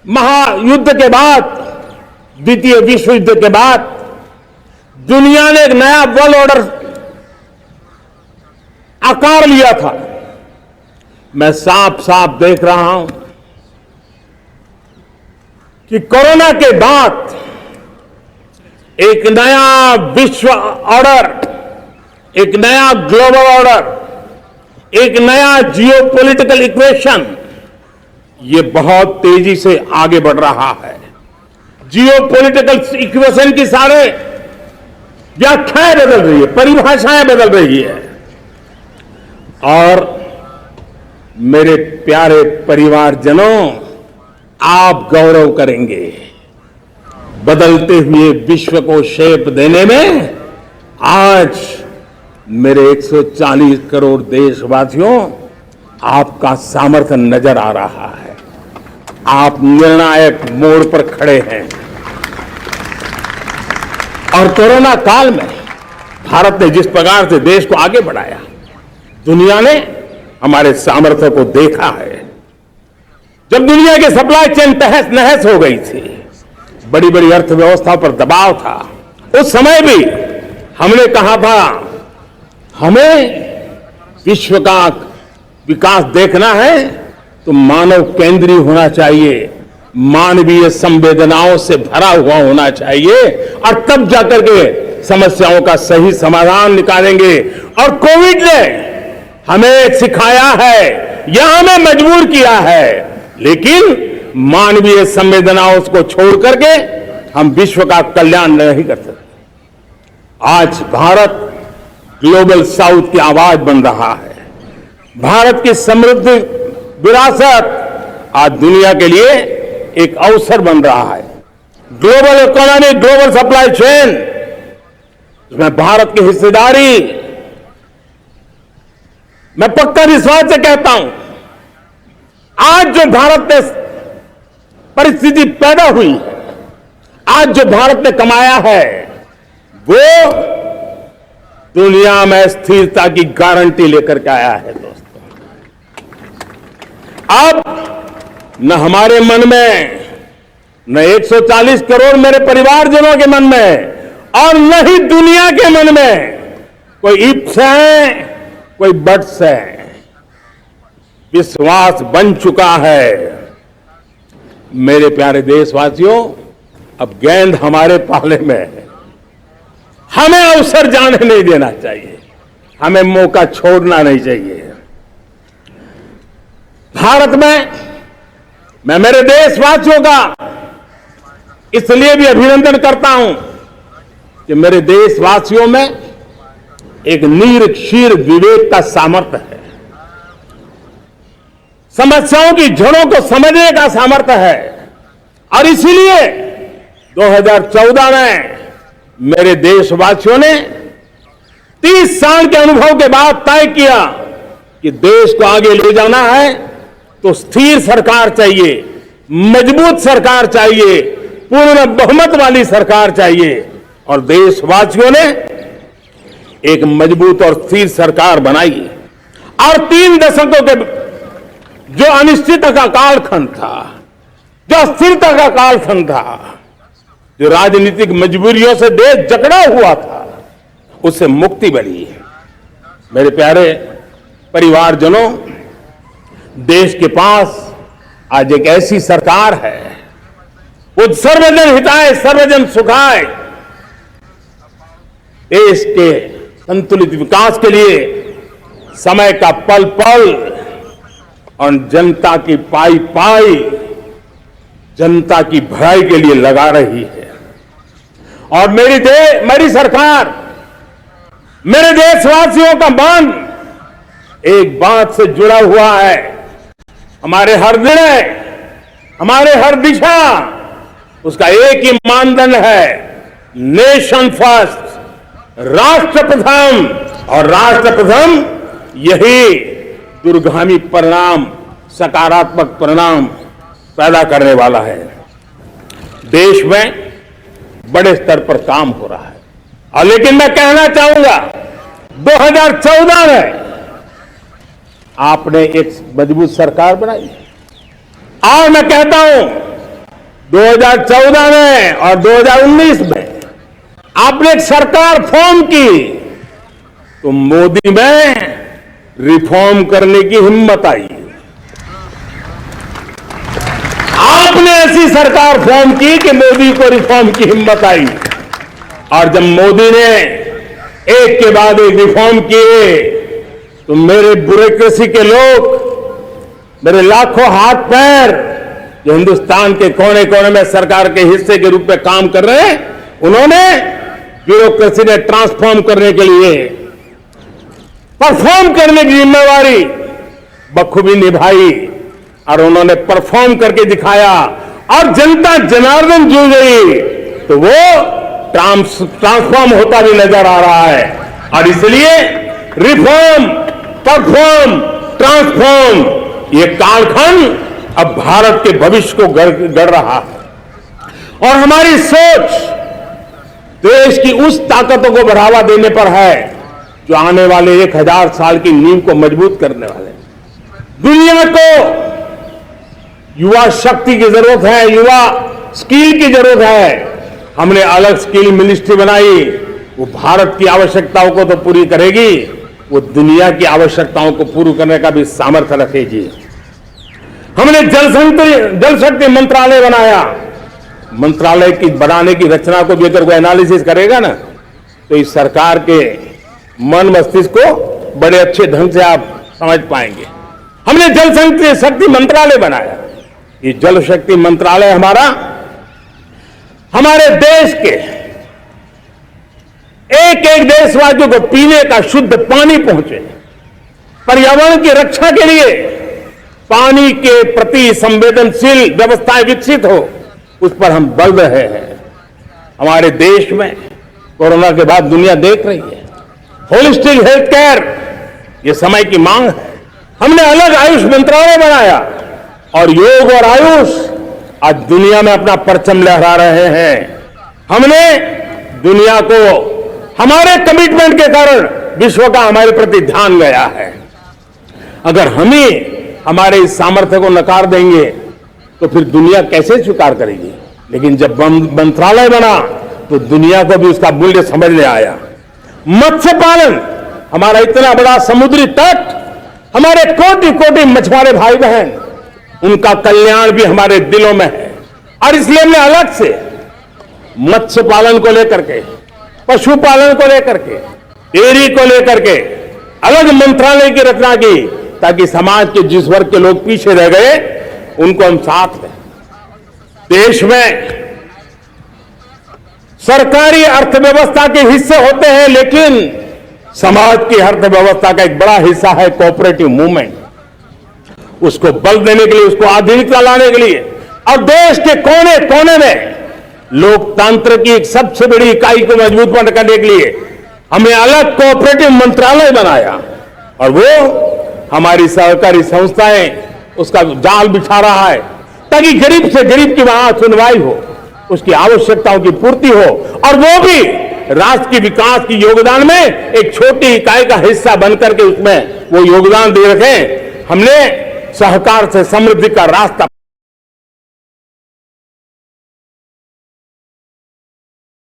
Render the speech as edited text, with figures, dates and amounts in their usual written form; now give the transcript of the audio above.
महायुद्ध के बाद, द्वितीय विश्व युद्ध के बाद दुनिया ने एक नया वर्ल्ड ऑर्डर आकार लिया था। मैं साफ साफ देख रहा हूं कि कोरोना के बाद एक नया विश्व ऑर्डर, एक नया ग्लोबल ऑर्डर, एक नया जियोपॉलिटिकल इक्वेशन, ये बहुत तेजी से आगे बढ़ रहा है। जियोपॉलिटिकल इक्वेशन की सारे व्याख्याएं बदल रही है, परिभाषाएं बदल रही है। और मेरे प्यारे परिवारजनों, आप गौरव करेंगे, बदलते हुए विश्व को शेप देने में आज मेरे 140 करोड़ देशवासियों, आपका सामर्थ्य नजर आ रहा है। आप निर्णायक मोड़ पर खड़े हैं। और कोरोना काल में भारत ने जिस प्रकार से देश को आगे बढ़ाया, दुनिया ने हमारे सामर्थ्य को देखा है। जब दुनिया की सप्लाई चेन तहस नहस हो गई थी, बड़ी बड़ी अर्थव्यवस्था पर दबाव था, उस समय भी हमने कहा था हमें विश्व का विकास देखना है तो मानव केंद्रीय होना चाहिए, मानवीय संवेदनाओं से भरा हुआ होना चाहिए, और तब जाकर के समस्याओं का सही समाधान निकालेंगे। और कोविड ने हमें सिखाया है या हमें मजबूर किया है, लेकिन मानवीय संवेदनाओं को छोड़ करके हम विश्व का कल्याण नहीं कर सकते। आज भारत ग्लोबल साउथ की आवाज बन रहा है। भारत की समृद्ध विरासत आज दुनिया के लिए एक अवसर बन रहा है। Global economy, global supply chain, इसमें भारत की हिस्सेदारी, मैं पक्का विश्वास से कहता हूं, आज जो भारत में परिस्थिति पैदा हुई है, आज जो भारत ने कमाया है, वो दुनिया में स्थिरता की गारंटी लेकर के आया है। दोस्तों, अब न हमारे मन में, न 140 करोड़ मेरे परिवारजनों के मन में, और न ही दुनिया के मन में कोई इफ्स है, कोई बट्स है। विश्वास बन चुका है। मेरे प्यारे देशवासियों, अब गेंद हमारे पाले में है। हमें अवसर जाने नहीं देना चाहिए, हमें मौका छोड़ना नहीं चाहिए। भारत में मैं मेरे देशवासियों का इसलिए भी अभिनंदन करता हूं कि मेरे देशवासियों में एक नीर-क्षीर विवेक का सामर्थ्य है, समस्याओं की जड़ों को समझने का सामर्थ्य है। और इसीलिए 2014 में मेरे देशवासियों ने 30 साल के अनुभव के बाद तय किया कि देश को आगे ले जाना है तो स्थिर सरकार चाहिए, मजबूत सरकार चाहिए, पूर्ण बहुमत वाली सरकार चाहिए। और देशवासियों ने एक मजबूत और स्थिर सरकार बनाई। और 3 दशकों के जो अनिश्चितता का कालखंड था, जो अस्थिरता का कालखंड था, जो राजनीतिक मजबूरियों से देश जकड़ा हुआ था, उससे मुक्ति मिली। मेरे प्यारे परिवारजनों, देश के पास आज एक ऐसी सरकार है, वो सर्वजन हिताय सर्वजन सुखाय, देश के संतुलित विकास के लिए समय का पल पल और जनता की पाई पाई, जनता की भलाई के लिए लगा रही है। और मेरी सरकार, मेरे देशवासियों का मन एक बात से जुड़ा हुआ है। हमारे हर निर्णय, हमारे हर दिशा, उसका एक ही मानदंड है, नेशन फर्स्ट, राष्ट्र प्रथम। और राष्ट्र प्रथम यही दूरगामी परिणाम, सकारात्मक परिणाम पैदा करने वाला है। देश में बड़े स्तर पर काम हो रहा है। और लेकिन मैं कहना चाहूंगा, 2014 में आपने एक मजबूत सरकार बनाई। और मैं कहता हूं 2014 में और 2019 में आपने एक सरकार फॉर्म की तो मोदी में रिफॉर्म करने की हिम्मत आई। आपने ऐसी सरकार फॉर्म की कि मोदी को रिफॉर्म की हिम्मत आई। और जब मोदी ने एक के बाद एक रिफॉर्म किए तो मेरे ब्यूरोक्रेसी के लोग, मेरे लाखों हाथ पैर जो हिंदुस्तान के कोने कोने में सरकार के हिस्से के रूप में काम कर रहे हैं, उन्होंने ब्यूरोक्रेसी ने ट्रांसफॉर्म करने के लिए परफॉर्म करने की जिम्मेवारी बखूबी निभाई और उन्होंने परफॉर्म करके दिखाया और जनता जनार्दन जुड़ गई तो वो ट्रांसफॉर्म होता भी नजर आ रहा है। और इसलिए रिफॉर्म, परफॉर्म, ट्रांसफॉर्म ये कालखंड अब भारत के भविष्य को गढ़ रहा है। और हमारी सोच देश की उस ताकतों को बढ़ावा देने पर है जो आने वाले 1000 साल की नींव को मजबूत करने वाले हैं। दुनिया को युवा शक्ति की जरूरत है, युवा स्किल की जरूरत है। हमने अलग स्किल मिनिस्ट्री बनाई, वो भारत की आवश्यकताओं को तो पूरी करेगी, वो दुनिया की आवश्यकताओं को पूरी करने का भी सामर्थ्य रखेगी। हमने जल शक्ति मंत्रालय बनाया। मंत्रालय की बनाने की रचना को भी अगर कोई एनालिसिस करेगा ना तो इस सरकार के मन मस्तिष्क को बड़े अच्छे ढंग से आप समझ पाएंगे। हमने जल शक्ति मंत्रालय बनाया। ये जल शक्ति मंत्रालय हमारे देश के एक एक देशवासियों को पीने का शुद्ध पानी पहुंचे, पर्यावरण की रक्षा के लिए पानी के प्रति संवेदनशील व्यवस्थाएं विकसित हो, उस पर हम बल रहे हैं। हमारे देश में कोरोना के बाद दुनिया देख रही है होलिस्टिक हेल्थ केयर, ये समय की मांग है। हमने अलग आयुष मंत्रालय बनाया और योग और आयुष आज दुनिया में अपना परचम लहरा रहे हैं। हमने दुनिया को हमारे कमिटमेंट के कारण विश्व का हमारे प्रति ध्यान गया है। अगर हम ही हमारे इस सामर्थ्य को नकार देंगे तो फिर दुनिया कैसे स्वीकार करेगी। लेकिन जब मंत्रालय बना तो दुनिया को भी उसका मूल्य समझ में आया। मत्स्य पालन, हमारा इतना बड़ा समुद्री तट, हमारे कोटि कोटि मछुआरे भाई बहन, उनका कल्याण भी हमारे दिलों में है। और इसलिए हमने अलग से मत्स्य पालन को लेकर के, पशुपालन को लेकर के, डेयरी को लेकर के अलग मंत्रालय की रचना की ताकि समाज के जिस वर्ग के लोग पीछे रह गए उनको हम साथ लें। देश में सरकारी अर्थव्यवस्था के हिस्से होते हैं, लेकिन समाज की अर्थव्यवस्था का एक बड़ा हिस्सा है कोऑपरेटिव मूवमेंट। उसको बल देने के लिए, उसको आधुनिकता लाने के लिए और देश के कोने कोने में लोकतंत्र की एक सबसे बड़ी इकाई को मजबूत करने के लिए हमने अलग कोऑपरेटिव मंत्रालय बनाया और वो हमारी सहकारी संस्थाएं उसका जाल बिछा रहा है ताकि गरीब से गरीब की वहां सुनवाई हो, उसकी आवश्यकताओं की पूर्ति हो और वो भी राष्ट्र के विकास की योगदान में एक छोटी इकाई का हिस्सा बनकर के उसमें वो योगदान दे रखें। हमने सहकार से समृद्धि का रास्ता